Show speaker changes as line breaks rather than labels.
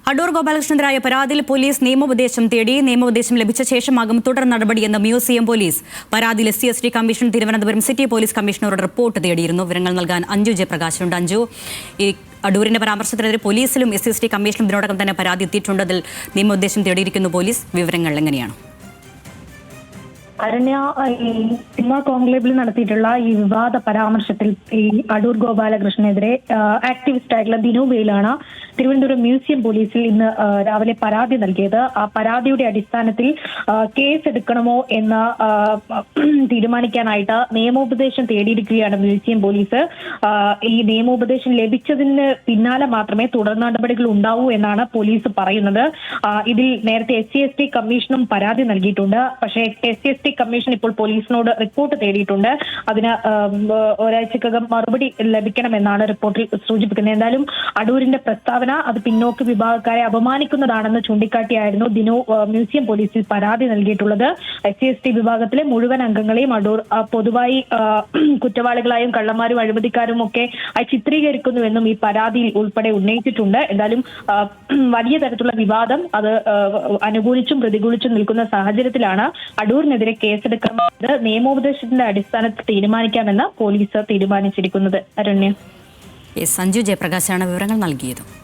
അടൂർ ഗോപാലകൃഷ്ണനെതിരായ പരാതിയിൽ പോലീസ് നിയമോപദേശം തേടി. നിയമോപദേശം ലഭിച്ച ശേഷമാകും തുടർ നടപടിയെന്ന് മ്യൂസിയം പോലീസ്. പരാതിയിൽ SC/ST commission Thiruvananthapuram city police കമ്മീഷണറോട് റിപ്പോർട്ട് തേടിയിരുന്നു. വിവരങ്ങൾ നൽകാൻ അഞ്ജു ജയപ്രകാശുണ്ട്. അഞ്ജു, ഈ അടൂരിന്റെ പരാമർശത്തിനെതിരെ പോലീസിലും SC/ST കമ്മീഷനും ഇതിനോടകം തന്നെ പരാതി എത്തിയിട്ടുണ്ട്. അതിൽ നിയമോപദേശം തേടിയിരിക്കുന്നു പോലീസ്. വിവരങ്ങൾ എങ്ങനെയാണ്?
അരണ്യ, ഈ സിനിമാ കോൺക്ലേവിൽ നടത്തിയിട്ടുള്ള ഈ വിവാദ പരാമർശത്തിൽ ഈ അടൂർ ഗോപാലകൃഷ്ണനെതിരെ ആക്ടിവിസ്റ്റ് ആയിട്ടുള്ള ദിനു ബെയിലാണ് തിരുവനന്തപുരം മ്യൂസിയം പോലീസിൽ ഇന്ന് രാവിലെ പരാതി നൽകിയത്. ആ പരാതിയുടെ അടിസ്ഥാനത്തിൽ കേസ് എടുക്കണമോ എന്ന് തീരുമാനിക്കാനായിട്ട് നിയമോപദേശം തേടിയിരിക്കുകയാണ് മ്യൂസിയം പോലീസ്. ഈ നിയമോപദേശം ലഭിച്ചതിന് പിന്നാലെ മാത്രമേ തുടർ നടപടികൾ ഉണ്ടാവൂ എന്നാണ് പോലീസ് പറയുന്നത്. ഇതിൽ നേരത്തെ SC/ST കമ്മീഷനും പരാതി നൽകിയിട്ടുണ്ട്. പക്ഷേ SC/ST കമ്മീഷൻ ഇപ്പോൾ പോലീസിനോട് റിപ്പോർട്ട് തേടിയിട്ടുണ്ട്. അതിന് ഒരാഴ്ചക്കകം മറുപടി ലഭിക്കണമെന്നാണ് റിപ്പോർട്ടിൽ സൂചിപ്പിക്കുന്നത്. എന്തായാലും അടൂരിന്റെ പ്രസ്താവന അത് പിന്നോക്ക വിഭാഗക്കാരെ അപമാനിക്കുന്നതാണെന്ന് ചൂണ്ടിക്കാട്ടിയായിരുന്നു ദിനു മ്യൂസിയം പോലീസിൽ പരാതി നൽകിയിട്ടുള്ളത്. SC/ST വിഭാഗത്തിലെ മുഴുവൻ അംഗങ്ങളെയും അടൂർ പൊതുവായി കുറ്റവാളികളായും കള്ളന്മാരും അഴിമതിക്കാരും ഒക്കെ ചിത്രീകരിക്കുന്നുവെന്നും ഈ പരാതിയിൽ ഉൾപ്പെടെ ഉന്നയിച്ചിട്ടുണ്ട്. എന്തായാലും വലിയ തരത്തിലുള്ള വിവാദം അത് അനുകൂലിച്ചും പ്രതികൂലിച്ചും നിൽക്കുന്ന സാഹചര്യത്തിലാണ് അടൂരിനെതിരെ കേസെടുക്കാമെന്നത് നിയമോപദേശത്തിന്റെ അടിസ്ഥാനത്തിൽ തീരുമാനിക്കാമെന്ന് പോലീസ് തീരുമാനിച്ചിരിക്കുന്നത്. അരണ്യ,
സഞ്ജു ജയപ്രകാശാണ് വിവരങ്ങൾ നൽകിയത്.